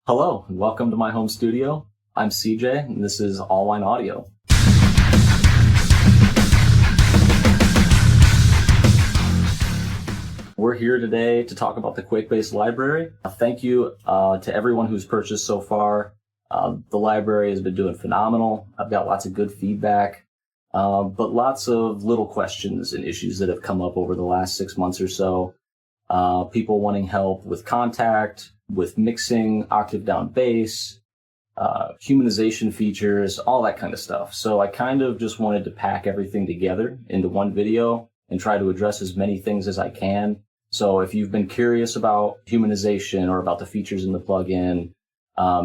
Hello, and welcome to my home studio. I'm CJ, and this is Allwine Audio. We're here today to talk about the Quake Library. Thank you to everyone who's purchased so far. The library has been doing phenomenal. I've got lots of good feedback, but lots of little questions and issues that have come up over the last 6 months or so. People wanting help with Kontakt, with mixing, octave down bass, humanization features, all that kind of stuff. So I kind of just wanted to pack everything together into one video and try to address as many things as I can. So if you've been curious about humanization or about the features in the plugin,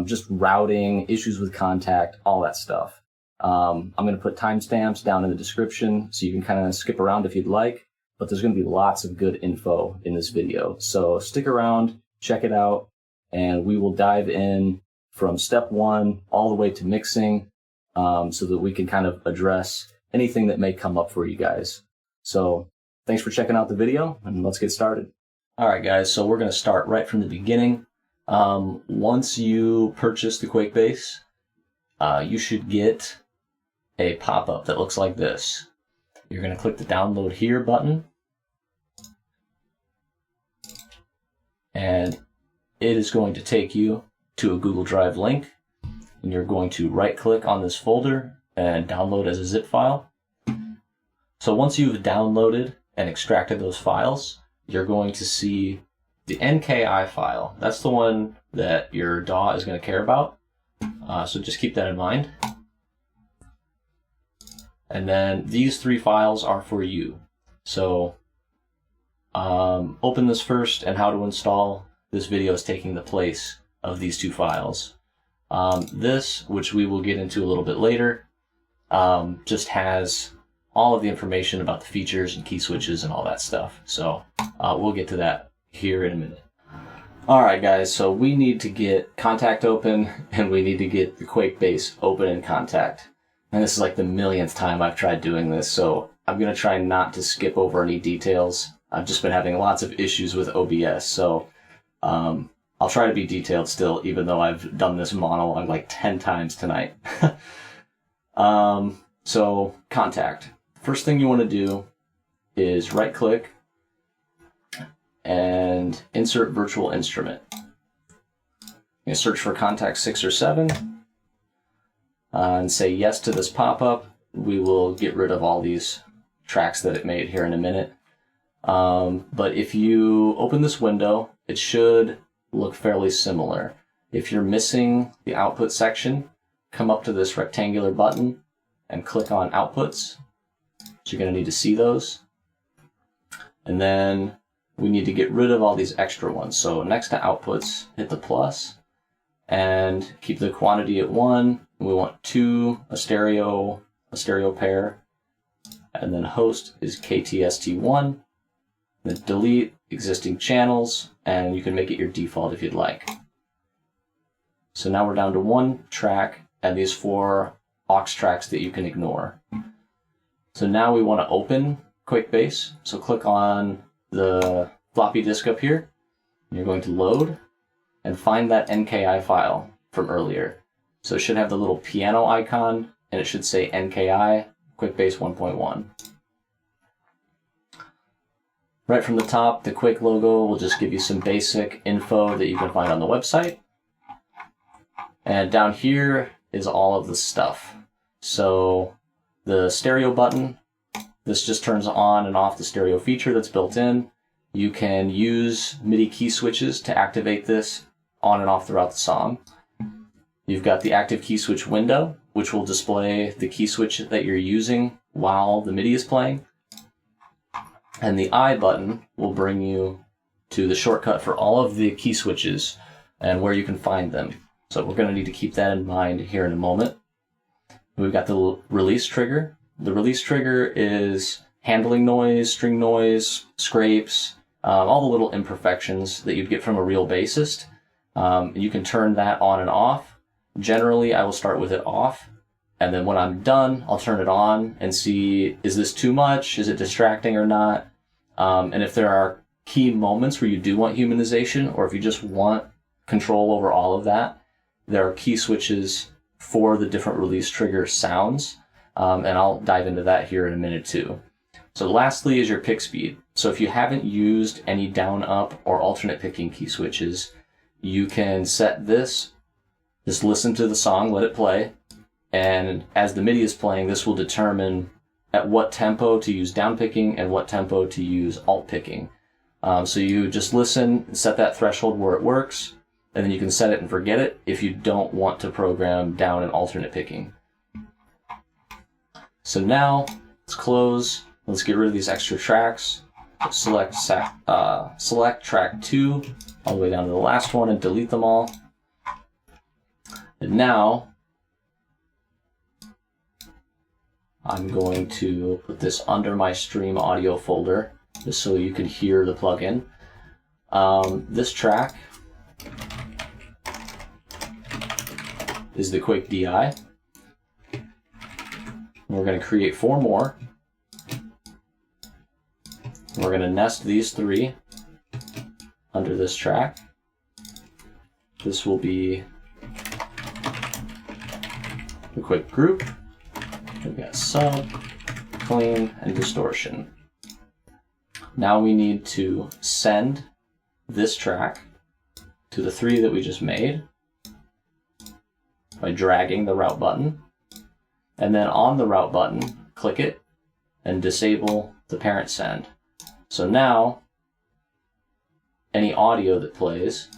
just routing, issues with Kontakt, all that stuff, I'm going to put timestamps down in the description so you can kind of skip around if you'd like, but there's going to be lots of good info in this video. So stick around, check it out, and we will dive in from step one all the way to mixing, so that we can kind of address anything that may come up for you guys. So thanks for checking out the video, and let's get started. All right, guys, so we're going to start right from the beginning. Once you purchase the Quake bass, you should get a pop-up that looks like this. You're going to click the Download Here button, and it is going to take you to a Google Drive link, and you're going to right-click on this folder and download as a zip file. So once you've downloaded and extracted those files, you're going to see the NKI file. That's the one that your DAW is going to care about. So just keep that in mind. And then these three files are for you. So open this first, and how to install. This video is taking the place of these two files. This, which we will get into a little bit later, just has all of the information about the features and key switches and all that stuff. So we'll get to that here in a minute. All right, guys, so we need to get Kontakt open, and we need to get the Quake bass open in Kontakt. And this is like the millionth time I've tried doing this, so I'm going to try not to skip over any details. I've just been having lots of issues with OBS, so I'll try to be detailed still, even though I've done this monologue like 10 times tonight. So Kontakt. First thing you want to do is right-click and insert virtual instrument. You're going to search for Kontakt 6 or 7 and say yes to this pop-up. We will get rid of all these tracks that it made here in a minute. But if you open this window, it should look fairly similar. If you're missing the output section, come up to this rectangular button and click on Outputs. So you're going to need to see those. And then we need to get rid of all these extra ones. So next to Outputs, hit the plus and keep the quantity at 1. We want 2, a stereo pair, and then host is KTST1. Then delete existing channels, and you can make it your default if you'd like. So now we're down to 1 track and these 4 aux tracks that you can ignore. So now we want to open Quake bass. So click on the floppy disk up here. You're going to load and find that NKI file from earlier. So it should have the little piano icon, and it should say NKI Quake bass 1.1. Right from the top, the Quake logo will just give you some basic info that you can find on the website. And down here is all of the stuff. So the stereo button, this just turns on and off the stereo feature that's built in. You can use MIDI key switches to activate this on and off throughout the song. You've got the active key switch window, which will display the key switch that you're using while the MIDI is playing. And the I button will bring you to the shortcut for all of the key switches and where you can find them. So we're going to need to keep that in mind here in a moment. We've got the release trigger. The release trigger is handling noise, string noise, scrapes, all the little imperfections that you'd get from a real bassist. You can turn that on and off. Generally, I will start with it off. And then when I'm done, I'll turn it on and see, is this too much? Is it distracting or not? And if there are key moments where you do want humanization, or if you just want control over all of that. There are key switches for the different release trigger sounds, and I'll dive into that here in a minute too. So lastly is your pick speed. So if you haven't used any down, up, or alternate picking key switches, you can set this, just listen to the song, let it play, and as the MIDI is playing, this will determine at what tempo to use down picking and what tempo to use alt picking. So you just listen and set that threshold where it works, and then you can set it and forget it if you don't want to program down and alternate picking. So now, let's close. Let's get rid of these extra tracks. Select track 2 all the way down to the last one and delete them all. And now, I'm going to put this under my stream audio folder just so you can hear the plugin. This track is the Quake DI. We're going to create 4 more. We're going to nest these 3 under this track. This will be the Quake group. We've got sub, clean, and distortion. Now we need to send this track to the 3 that we just made by dragging the route button. And then on the route button, click it and disable the parent send. So now, any audio that plays,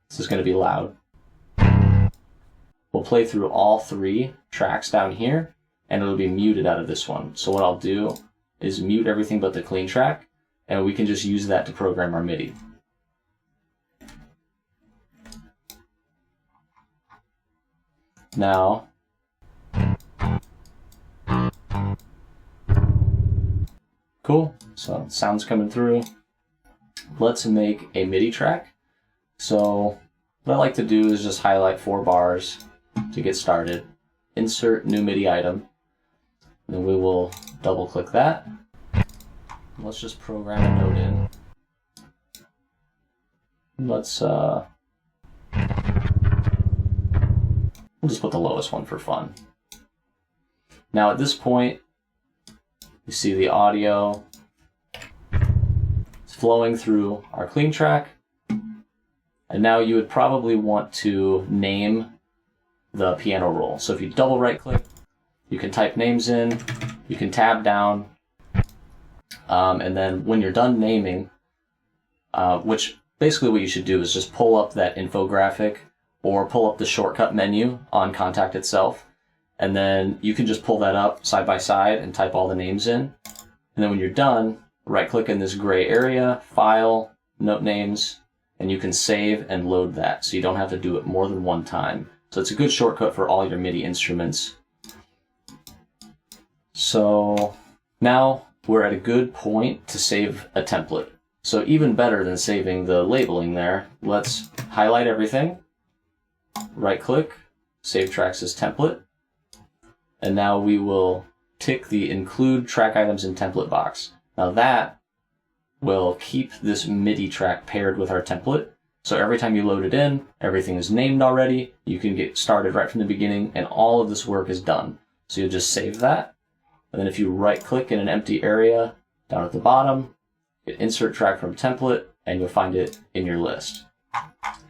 this is going to be loud. We'll play through all 3 tracks down here, and it'll be muted out of this one. So what I'll do is mute everything but the clean track, and we can just use that to program our MIDI. Now, cool, so sound's coming through. Let's make a MIDI track. So what I like to do is just highlight 4 bars to get started. Insert new MIDI item. Then we will double click that. Let's just program a note in. Let's we'll just put the lowest one for fun. Now at this point, you see the audio is flowing through our clean track. And now you would probably want to name the piano roll. So if you double right click, you can type names in, you can tab down, and then when you're done naming, which basically what you should do is just pull up that infographic or pull up the shortcut menu on Kontakt itself, and then you can just pull that up side by side and type all the names in. And then when you're done, right click in this gray area, File, Note Names, and you can save and load that, so you don't have to do it more than one time. So it's a good shortcut for all your MIDI instruments. So now we're at a good point to save a template. So even better than saving the labeling there, let's highlight everything, right click, save tracks as template, and now we will tick the include track items in template box. Now that will keep this MIDI track paired with our template. So every time you load it in, everything is named already. You can get started right from the beginning, and all of this work is done. So you'll just save that. And then if you right click in an empty area down at the bottom, hit insert track from template, and you'll find it in your list.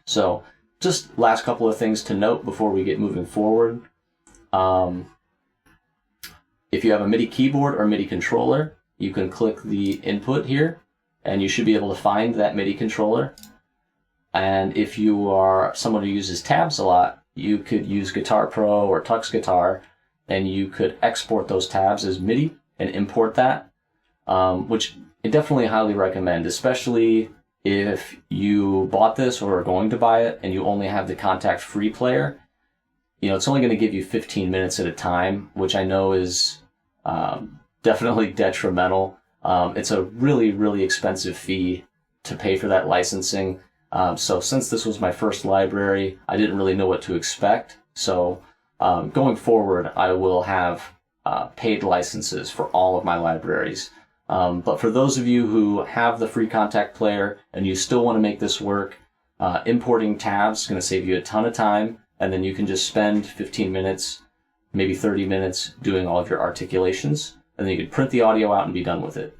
So just last couple of things to note before we get moving forward. If you have a MIDI keyboard or MIDI controller, you can click the input here, and you should be able to find that MIDI controller. And if you are someone who uses tabs a lot, you could use Guitar Pro or Tux Guitar, and you could export those tabs as MIDI and import that, which I definitely highly recommend, especially if you bought this or are going to buy it and you only have the Kontakt free player. You know, it's only going to give you 15 minutes at a time, which I know is definitely detrimental. It's a really, really expensive fee to pay for that licensing. So since this was my first library, I didn't really know what to expect. So going forward, I will have paid licenses for all of my libraries. But for those of you who have the free Kontakt player and you still want to make this work, Importing tabs is going to save you a ton of time, and then you can just spend 15 minutes, maybe 30 minutes doing all of your articulations, and then you can print the audio out and be done with it.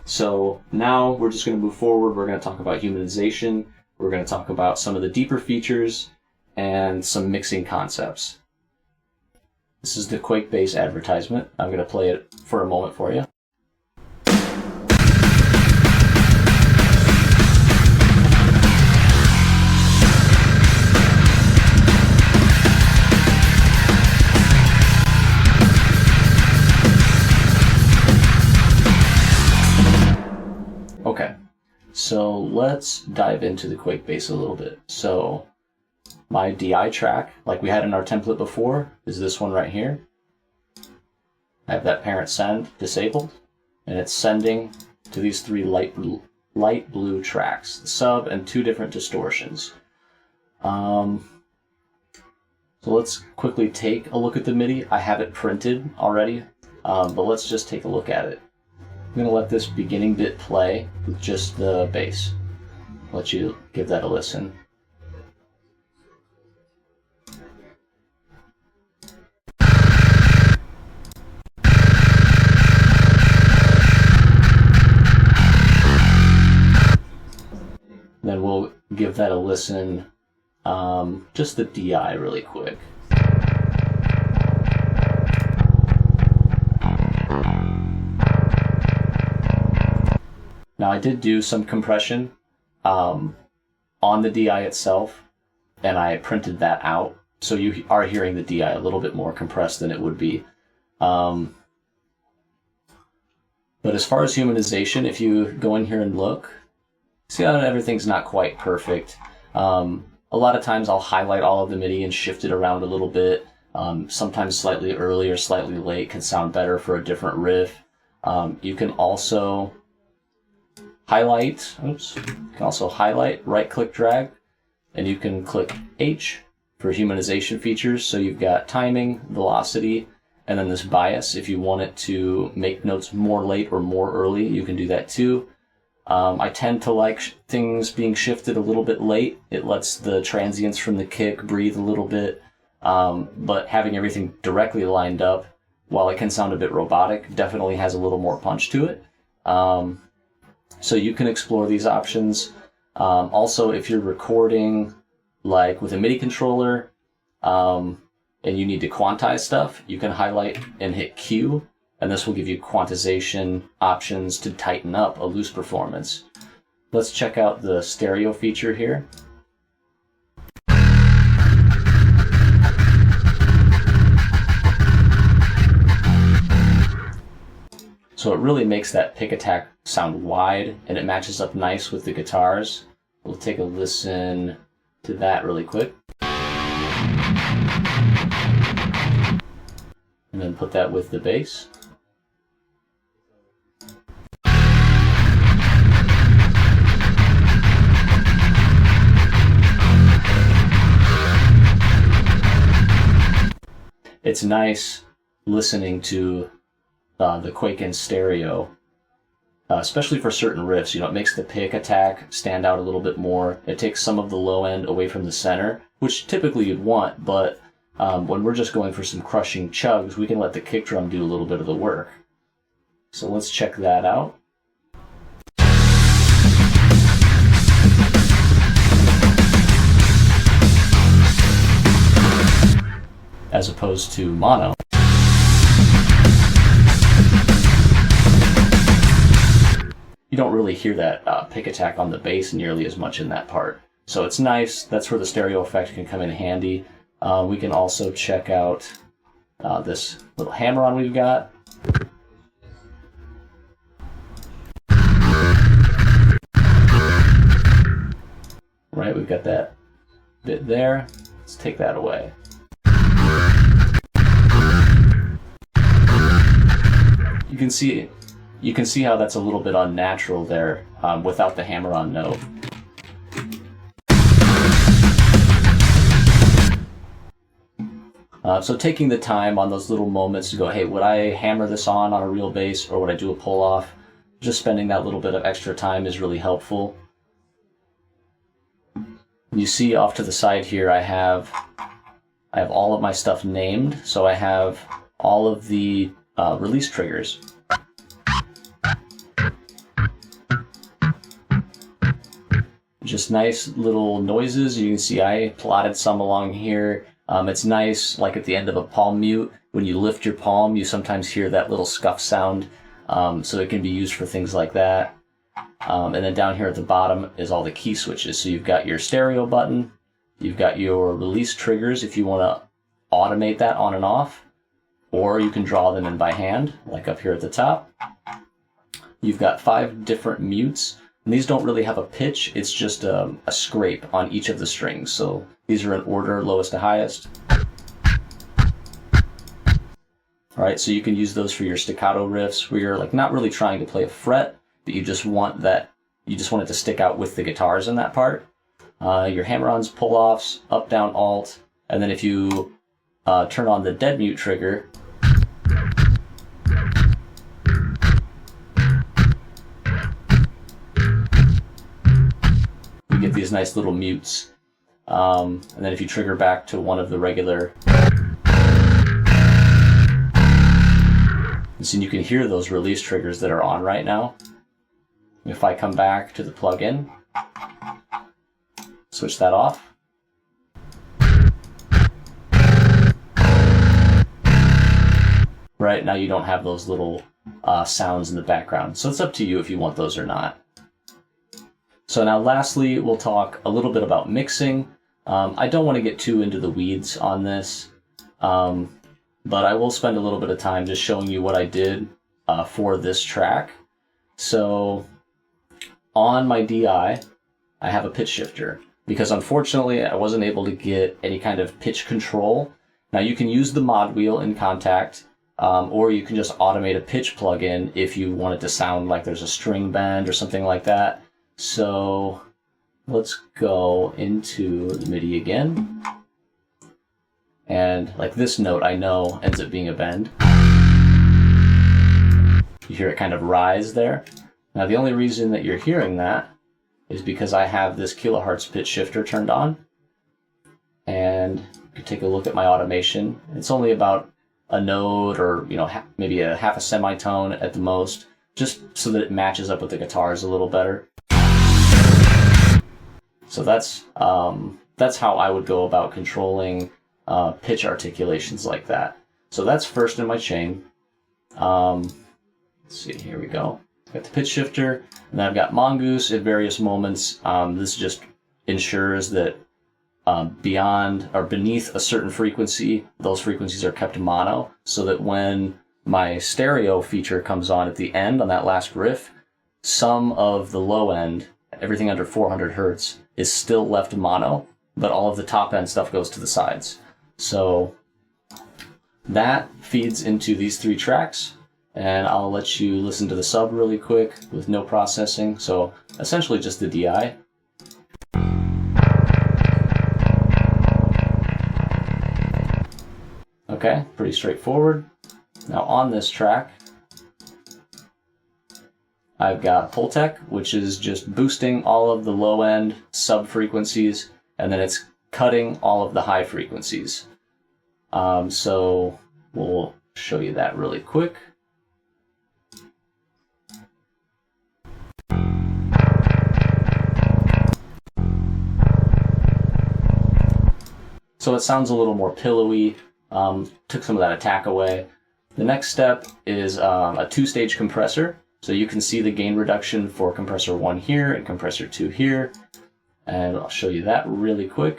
So now we're just going to move forward. We're going to talk about humanization. We're going to talk about some of the deeper features and some mixing concepts. This is the Quake Bass advertisement. I'm going to play it for a moment for you. Okay, so let's dive into the Quake Bass a little bit. So my DI track, like we had in our template before, is this one right here. I have that parent send disabled, and it's sending to these three light blue tracks, the sub and two different distortions. So let's quickly take a look at the MIDI. I have it printed already, but let's just take a look at it. I'm going to let this beginning bit play with just the bass. Let you give that a listen. Then we'll give that a listen, just the DI really quick. Now I did do some compression on the DI itself, and I printed that out, so you are hearing the DI a little bit more compressed than it would be. But as far as humanization, if you go in here and look, see how everything's not quite perfect. A lot of times I'll highlight all of the MIDI and shift it around a little bit. Sometimes slightly early or slightly late can sound better for a different riff. You can also highlight, right-click drag, and you can click H for humanization features. So you've got timing, velocity, and then this bias. If you want it to make notes more late or more early, you can do that too. I tend to like things being shifted a little bit late. It lets the transients from the kick breathe a little bit, but having everything directly lined up, while it can sound a bit robotic, definitely has a little more punch to it. So you can explore these options. Also, if you're recording like with a MIDI controller and you need to quantize stuff, you can highlight and hit Q, and this will give you quantization options to tighten up a loose performance. Let's check out the stereo feature here. So it really makes that pick attack sound wide, and it matches up nice with the guitars. We'll take a listen to that really quick. And then put that with the bass. It's nice listening to the Quake in stereo, especially for certain riffs. You know, it makes the pick attack stand out a little bit more. It takes some of the low end away from the center, which typically you'd want, but when we're just going for some crushing chugs, we can let the kick drum do a little bit of the work. So let's check that out. As opposed to mono. You don't really hear that pick attack on the bass nearly as much in that part. So it's nice. That's where the stereo effect can come in handy. We can also check out this little hammer-on we've got. Right, we've got that bit there. Let's take that away. You can see how that's a little bit unnatural there without the hammer-on note. So taking the time on those little moments to go, hey, would I hammer this on a real bass, or would I do a pull-off? Just spending that little bit of extra time is really helpful. You see off to the side here, I have all of my stuff named, so I have all of the release triggers. Just nice little noises. You can see I plotted some along here. It's nice, like at the end of a palm mute, when you lift your palm, you sometimes hear that little scuff sound, so it can be used for things like that. And then down here at the bottom is all the key switches. So you've got your stereo button, you've got your release triggers if you want to automate that on and off, or you can draw them in by hand, like up here at the top. You've got 5 different mutes, and these don't really have a pitch, it's just a scrape on each of the strings. So these are in order, lowest to highest. All right, so you can use those for your staccato riffs where you're like not really trying to play a fret, but you just want it to stick out with the guitars in that part. Your hammer-ons, pull-offs, up, down, alt, and then if you turn on the dead mute trigger, you get these nice little mutes. And then if you trigger back to one of the regular, so you can hear those release triggers that are on right now. If I come back to the plugin, switch that off. Right now you don't have those little sounds in the background. So it's up to you if you want those or not. So now lastly, we'll talk a little bit about mixing. I don't want to get too into the weeds on this, but I will spend a little bit of time just showing you what I did for this track. So on my DI, I have a pitch shifter because unfortunately I wasn't able to get any kind of pitch control. Now you can use the mod wheel in Kontakt, or you can just automate a pitch plugin if you want it to sound like there's a string bend or something like that. So let's go into the MIDI again. And like this note, I know ends up being a bend. You hear it kind of rise there. Now the only reason that you're hearing that is because I have this kilohertz pitch shifter turned on. And you can take a look at my automation. It's only about a note or maybe a half a semitone at the most, just so that it matches up with the guitars a little better. So that's how I would go about controlling pitch articulations like that. So that's first in my chain. Let's see, here we go. Got the pitch shifter, and then I've got Mongoose at various moments. This just ensures that beyond or beneath a certain frequency, those frequencies are kept mono, so that when my stereo feature comes on at the end on that last riff, some of the low end, everything under 400 hertz, is still left mono, but all of the top end stuff goes to the sides. So that feeds into these 3 tracks, and I'll let you listen to the sub really quick with no processing. So essentially just the DI. Okay, pretty straightforward. Now on this track, I've got Pultec, which is just boosting all of the low end sub frequencies, and then it's cutting all of the high frequencies. So we'll show you that really quick. So it sounds a little more pillowy, took some of that attack away. The next step is a 2-stage compressor. So you can see the gain reduction for compressor 1 here and compressor 2 here. And I'll show you that really quick.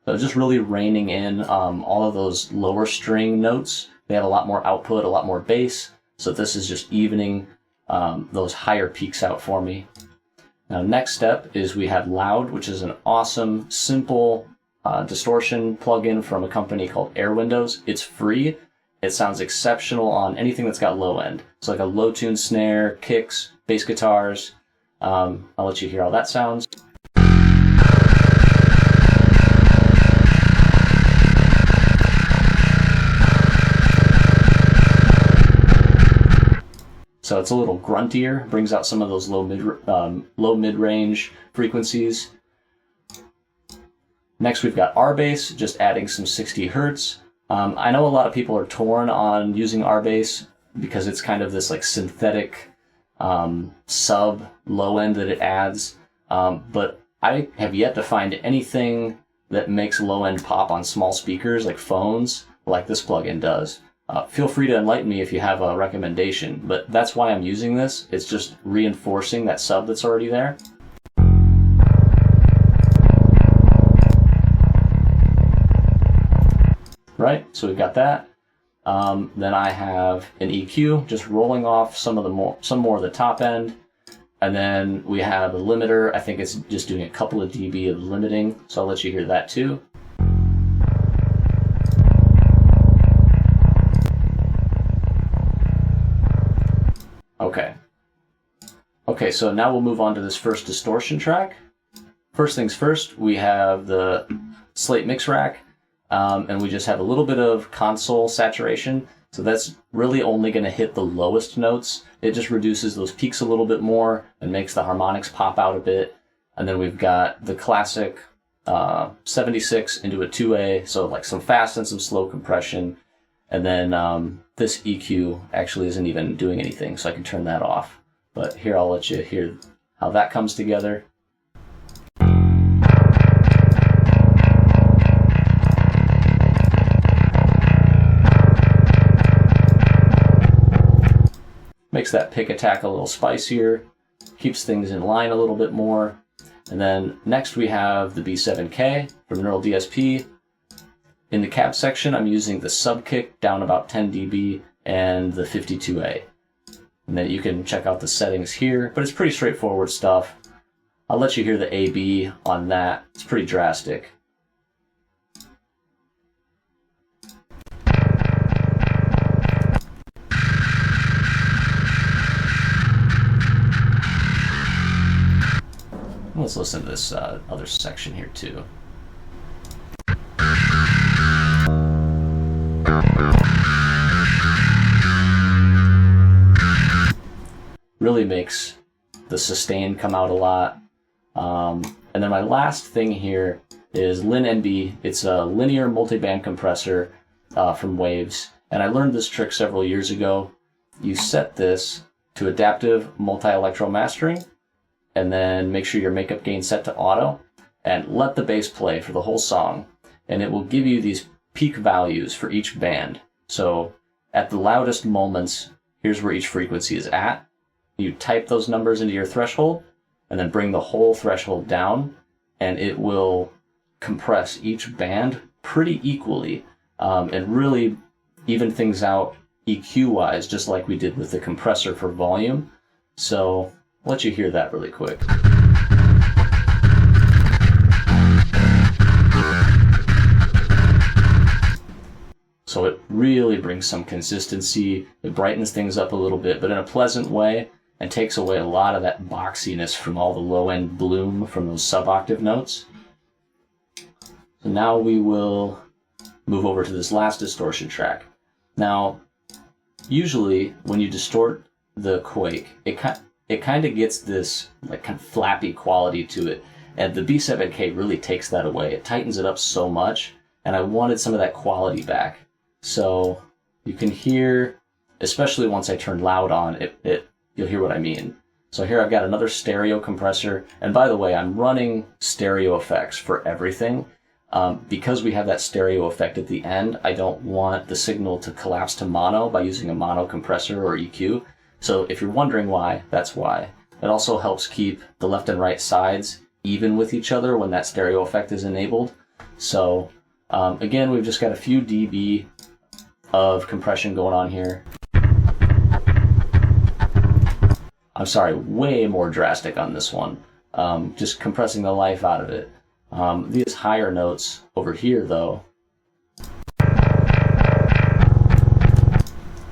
So just really reining in all of those lower string notes. They have a lot more output, a lot more bass. So this is just evening those higher peaks out for me. Now, next step is we have Loud, which is an awesome, simple distortion plugin from a company called Air Windows. It's free. It sounds exceptional on anything that's got low end. So like a low tune snare, kicks, bass guitars. I'll let you hear how that sounds. So it's a little gruntier, brings out some of those low mid-range frequencies. Next, we've got R-Bass, just adding some 60 hertz. I know a lot of people are torn on using R-Bass because it's kind of this like synthetic sub low end that it adds. But I have yet to find anything that makes low end pop on small speakers like phones like this plugin does. Feel free to enlighten me if you have a recommendation, but that's why I'm using this. It's just reinforcing that sub that's already there. Right, so we've got that. Then I have an EQ, just rolling off some more of the top end. And then we have a limiter. I think it's just doing a couple of dB of limiting, so I'll let you hear that too. Okay, so now we'll move on to this first distortion track. First things first, we have the slate mix rack, and we just have a little bit of console saturation. So that's really only going to hit the lowest notes. It just reduces those peaks a little bit more and makes the harmonics pop out a bit. And then we've got the classic 76 into a 2A, so like some fast and some slow compression. And then this EQ actually isn't even doing anything, so I can turn that off. But here, I'll let you hear how that comes together. Makes that pick attack a little spicier, keeps things in line a little bit more. And then next we have the B7K from Neural DSP. In the cab section, I'm using the sub kick down about 10 dB and the 52A. And then you can check out the settings here, but it's pretty straightforward stuff. I'll let you hear the AB on that. It's pretty drastic. Let's listen to this other section here too. Really makes the sustain come out a lot. And then my last thing here is LinNB. It's a linear multiband compressor from Waves. And I learned this trick several years ago. You set this to adaptive multi-electro mastering, and then make sure your makeup gain set to auto, and let the bass play for the whole song. And it will give you these peak values for each band. So at the loudest moments, here's where each frequency is at. You type those numbers into your threshold, and then bring the whole threshold down, and it will compress each band pretty equally, and really even things out EQ-wise, just like we did with the compressor for volume. So I'll let you hear that really quick. So it really brings some consistency. It brightens things up a little bit, but in a pleasant way, and takes away a lot of that boxiness from all the low-end bloom from those sub-octave notes. So now we will move over to this last distortion track. Now, usually when you distort the Quake, it kind of gets this like kind of flappy quality to it, and the B7K really takes that away. It tightens it up so much, and I wanted some of that quality back. So you can hear, especially once I turn loud on, you'll hear what I mean. So here I've got another stereo compressor, and by the way, I'm running stereo effects for everything. Because we have that stereo effect at the end, I don't want the signal to collapse to mono by using a mono compressor or EQ. So if you're wondering why, that's why. It also helps keep the left and right sides even with each other when that stereo effect is enabled. So again, we've just got a few dB of compression going on here. I'm sorry, way more drastic on this one. Just compressing the life out of it. These higher notes over here, though.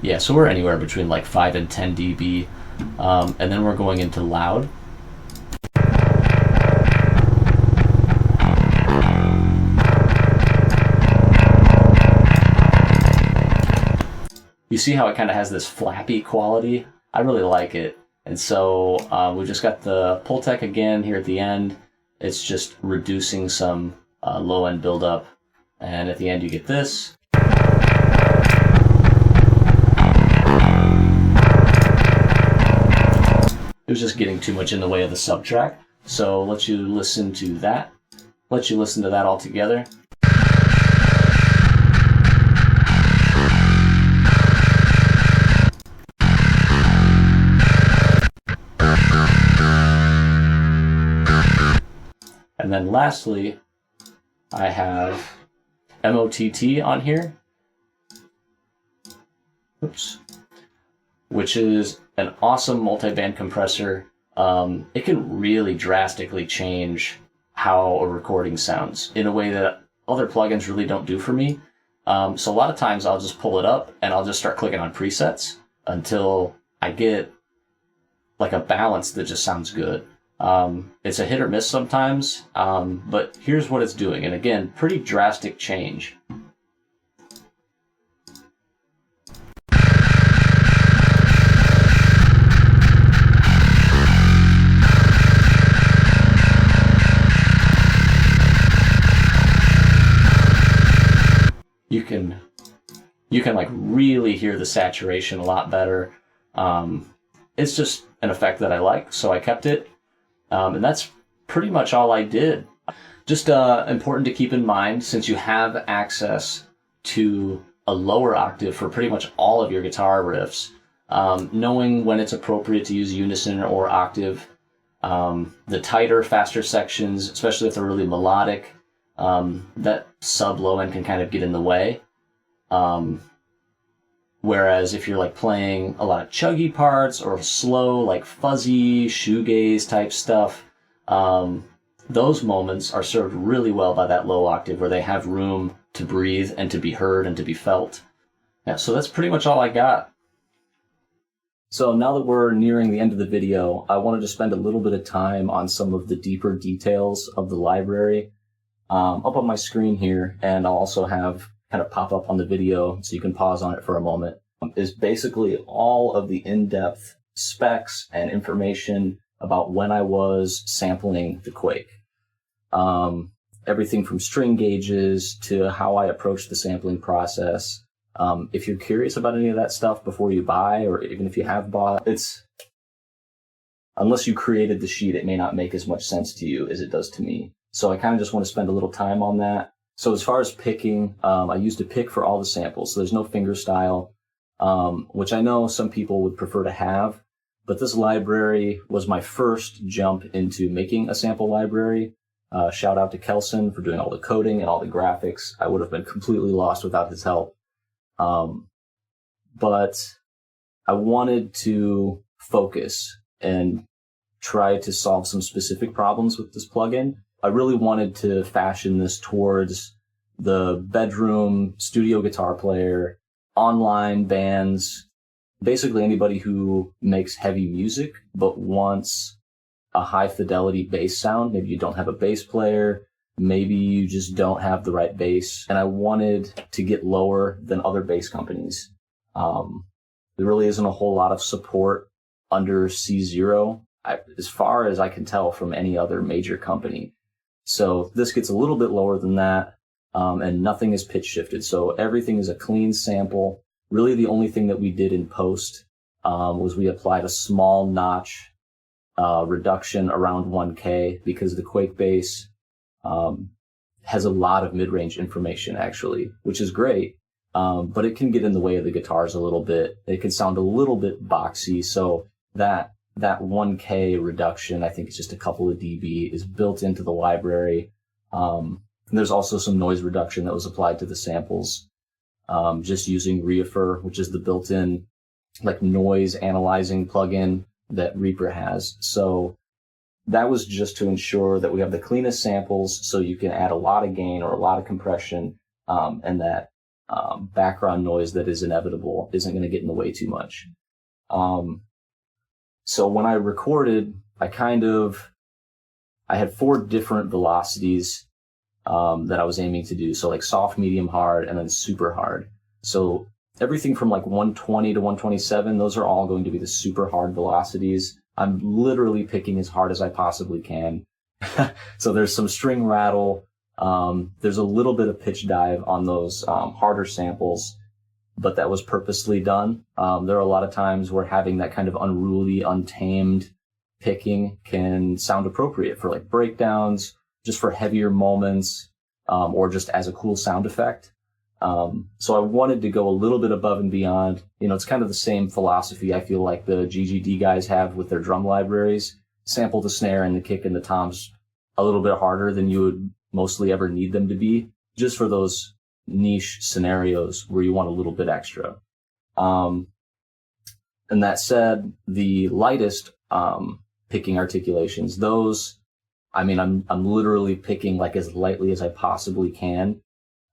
Yeah, so we're anywhere between like 5 and 10 dB. And then we're going into loud. You see how it kind of has this flappy quality? I really like it. And so we just got the Pultec again here at the end. It's just reducing some low end buildup. And at the end you get this. It was just getting too much in the way of the subtrack. So let you listen to that. Let you listen to that all together. And then lastly, I have MOTT on here. Oops. Which is an awesome multi-band compressor. It can really drastically change how a recording sounds in a way that other plugins really don't do for me. So a lot of times I'll just pull it up and I'll just start clicking on presets until I get like a balance that just sounds good. It's a hit or miss sometimes, but here's what it's doing. And again, pretty drastic change. You can like really hear the saturation a lot better. It's just an effect that I like, so I kept it. And that's pretty much all I did. Just important to keep in mind, since you have access to a lower octave for pretty much all of your guitar riffs, knowing when it's appropriate to use unison or octave, the tighter, faster sections, especially if they're really melodic, that sub-low end can kind of get in the way. Whereas if you're like playing a lot of chuggy parts or slow, like fuzzy, shoegaze type stuff, those moments are served really well by that low octave where they have room to breathe and to be heard and to be felt. Yeah, so that's pretty much all I got. So now that we're nearing the end of the video, I wanted to spend a little bit of time on some of the deeper details of the library. Up on my screen here, and I'll also have kind of pop up on the video so you can pause on it for a moment, is basically all of the in-depth specs and information about when I was sampling the Quake. Everything from string gauges to how I approached the sampling process. If you're curious about any of that stuff before you buy, or even if you have bought, unless you created the sheet, it may not make as much sense to you as it does to me. So I kind of just want to spend a little time on that. So as far as picking, I used a pick for all the samples. So there's no finger style, which I know some people would prefer to have. But this library was my first jump into making a sample library. Shout out to Kelson for doing all the coding and all the graphics. I would have been completely lost without his help. But I wanted to focus and try to solve some specific problems with this plugin. I really wanted to fashion this towards the bedroom studio guitar player, online bands, basically anybody who makes heavy music but wants a high fidelity bass sound. Maybe you don't have a bass player, maybe you just don't have the right bass, and I wanted to get lower than other bass companies. There really isn't a whole lot of support under C0, as far as I can tell from any other major company. So this gets a little bit lower than that, and nothing is pitch shifted. So everything is a clean sample. Really the only thing that we did in post was we applied a small notch reduction around 1K because the Quake bass has a lot of mid-range information actually, which is great, but it can get in the way of the guitars a little bit. It can sound a little bit boxy, so that 1K reduction, I think it's just a couple of dB, is built into the library. And there's also some noise reduction that was applied to the samples, just using Reaper, which is the built-in like noise analyzing plugin that Reaper has. So that was just to ensure that we have the cleanest samples so you can add a lot of gain or a lot of compression, and that background noise that is inevitable isn't going to get in the way too much. So when I recorded, I had 4 different velocities that I was aiming to do. So like soft, medium, hard, and then super hard. So everything from like 120 to 127, those are all going to be the super hard velocities. I'm literally picking as hard as I possibly can. So there's some string rattle. There's a little bit of pitch dive on those harder samples, but that was purposely done. There are a lot of times where having that kind of unruly, untamed picking can sound appropriate for like breakdowns, just for heavier moments, or just as a cool sound effect. So I wanted to go a little bit above and beyond. It's kind of the same philosophy I feel like the GGD guys have with their drum libraries. Sample the snare and the kick and the toms a little bit harder than you would mostly ever need them to be, just for those niche scenarios where you want a little bit extra. And that said, the lightest picking articulations, those, I'm literally picking like as lightly as I possibly can.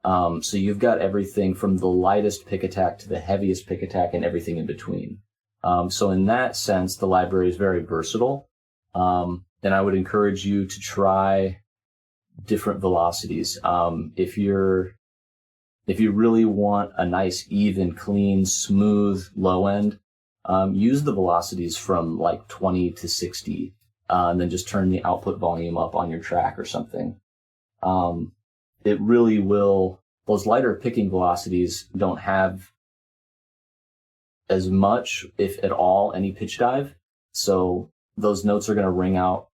So you've got everything from the lightest pick attack to the heaviest pick attack and everything in between. So in that sense, the library is very versatile. And I would encourage you to try different velocities. If you really want a nice, even, clean, smooth low end, use the velocities from like 20 to 60, and then just turn the output volume up on your track or something. It really will, those lighter picking velocities don't have as much, if at all, any pitch dive. So those notes are going to ring out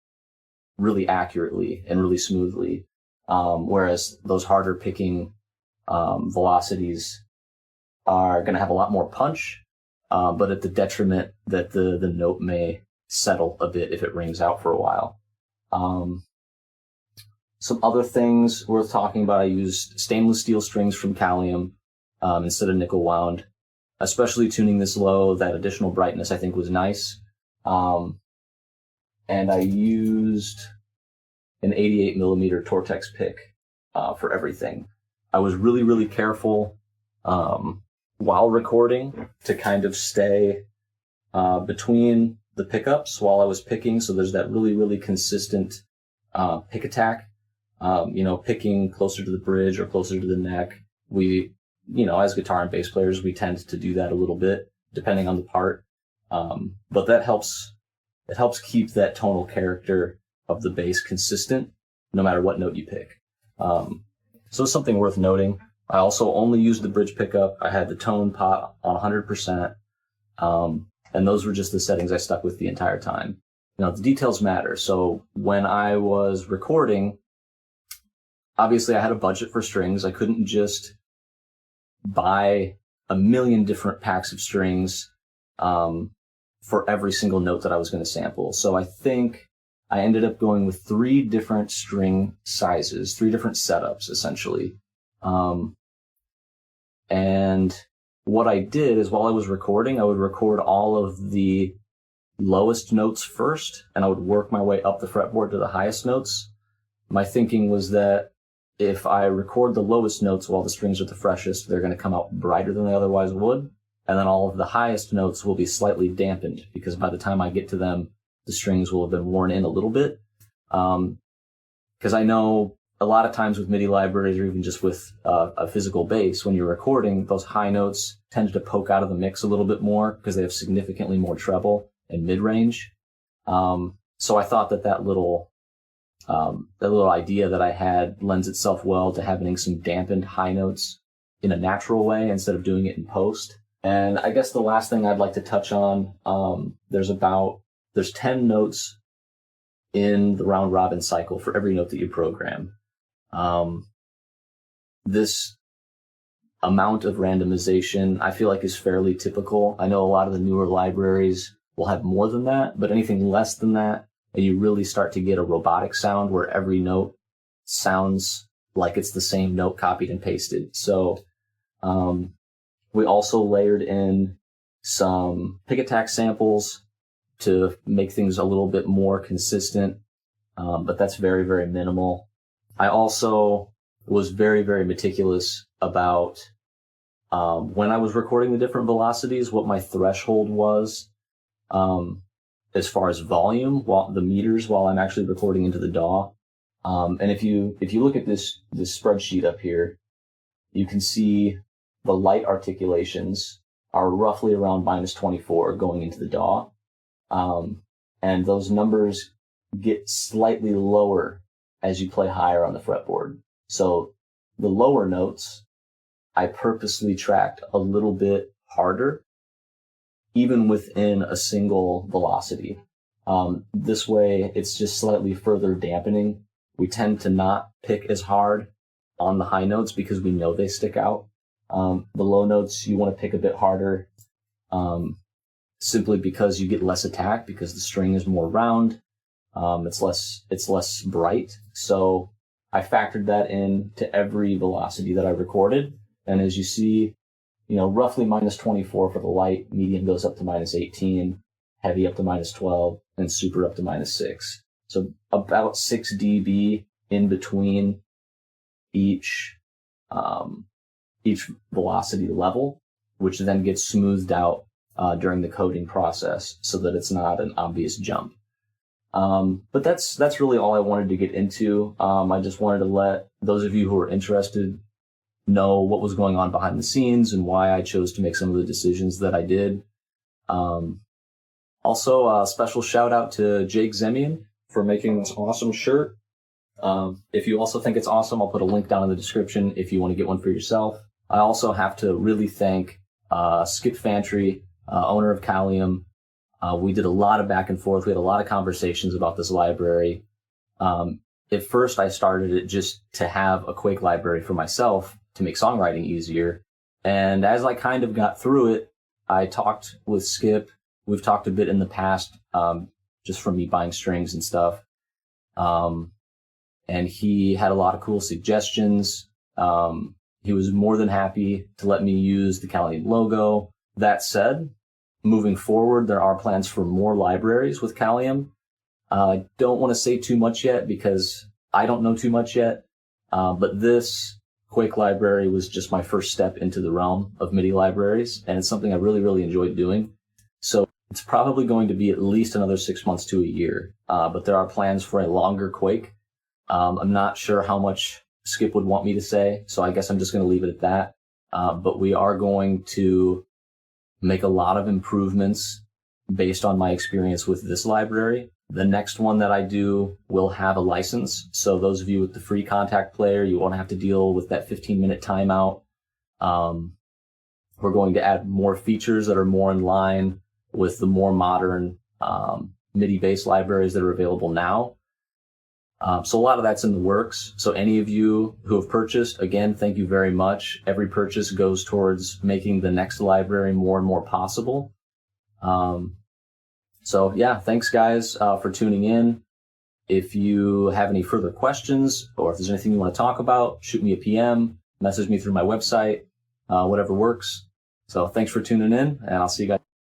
really accurately and really smoothly. Whereas those harder picking velocities are going to have a lot more punch, but at the detriment that the note may settle a bit if it rings out for a while. Some other things worth talking about, I used stainless steel strings from Callium instead of nickel wound. Especially tuning this low, that additional brightness I think was nice. And I used an 88 millimeter Tortex pick for everything. I was really, really careful while recording to kind of stay between the pickups while I was picking, so there's that really, really consistent pick attack. Picking closer to the bridge or closer to the neck. We, as guitar and bass players, we tend to do that a little bit, depending on the part. But that helps. It helps keep that tonal character of the bass consistent, no matter what note you pick. So it's something worth noting. I also only used the bridge pickup. I had the tone pot on 100%. And those were just the settings I stuck with the entire time. The details matter. So when I was recording, obviously I had a budget for strings. I couldn't just buy a million different packs of strings for every single note that I was going to sample. So I think I ended up going with 3 different string sizes, 3 different setups, essentially. And what I did is while I was recording, I would record all of the lowest notes first, and I would work my way up the fretboard to the highest notes. My thinking was that if I record the lowest notes while the strings are the freshest, they're going to come out brighter than they otherwise would. And then all of the highest notes will be slightly dampened, because by the time I get to them, the strings will have been worn in a little bit. Because I know a lot of times with MIDI libraries, or even just with a physical bass, when you're recording, those high notes tend to poke out of the mix a little bit more because they have significantly more treble and mid-range. So I thought that little idea that I had lends itself well to having some dampened high notes in a natural way instead of doing it in post. And I guess the last thing I'd like to touch on, there's 10 notes in the round robin cycle for every note that you program. This amount of randomization I feel like is fairly typical. I know a lot of the newer libraries will have more than that, but anything less than that, and you really start to get a robotic sound where every note sounds like it's the same note copied and pasted. So we also layered in some pick attack samples to make things a little bit more consistent, but that's very, very minimal. I also was very, very meticulous about when I was recording the different velocities, what my threshold was as far as volume, the meters, while I'm actually recording into the DAW. And if you look at this spreadsheet up here, you can see the light articulations are roughly around -24 going into the DAW. And those numbers get slightly lower as you play higher on the fretboard. So the lower notes, I purposely tracked a little bit harder, even within a single velocity. This way, it's just slightly further dampening. We tend to not pick as hard on the high notes because we know they stick out. The low notes, you want to pick a bit harder, simply because you get less attack because the string is more round. It's less bright. So I factored that in to every velocity that I recorded. And as you see, roughly -24 for the light, medium goes up to -18, heavy up to -12, and super up to -6. So about 6 dB in between each velocity level, which then gets smoothed out during the coding process so that it's not an obvious jump. But that's really all I wanted to get into. I just wanted to let those of you who are interested know what was going on behind the scenes and why I chose to make some of the decisions that I did. Also, a special shout out to Jake Zemien for making this awesome shirt. If you also think it's awesome, I'll put a link down in the description if you want to get one for yourself. I also have to really thank Skip Fantry, owner of Callium. We did a lot of back and forth. We had a lot of conversations about this library. At first, I started it just to have a Quake library for myself to make songwriting easier. And as I kind of got through it, I talked with Skip. We've talked a bit in the past, just from me buying strings and stuff. And he had a lot of cool suggestions. He was more than happy to let me use the Callium logo. That said, moving forward, there are plans for more libraries with Callium. I don't want to say too much yet because I don't know too much yet. But this Quake library was just my first step into the realm of MIDI libraries, and it's something I really, really enjoyed doing. So it's probably going to be at least another 6 months to a year. But there are plans for a longer Quake. I'm not sure how much Skip would want me to say, so I guess I'm just going to leave it at that. But we are going to make a lot of improvements based on my experience with this library. The next one that I do will have a license. So those of you with the free Kontakt player, you won't have to deal with that 15-minute timeout. We're going to add more features that are more in line with the more modern MIDI-based libraries that are available now. So a lot of that's in the works. So any of you who have purchased, again, thank you very much. Every purchase goes towards making the next library more and more possible. So yeah, thanks guys for tuning in. If you have any further questions or if there's anything you want to talk about, shoot me a PM, message me through my website, whatever works. So thanks for tuning in, and I'll see you guys.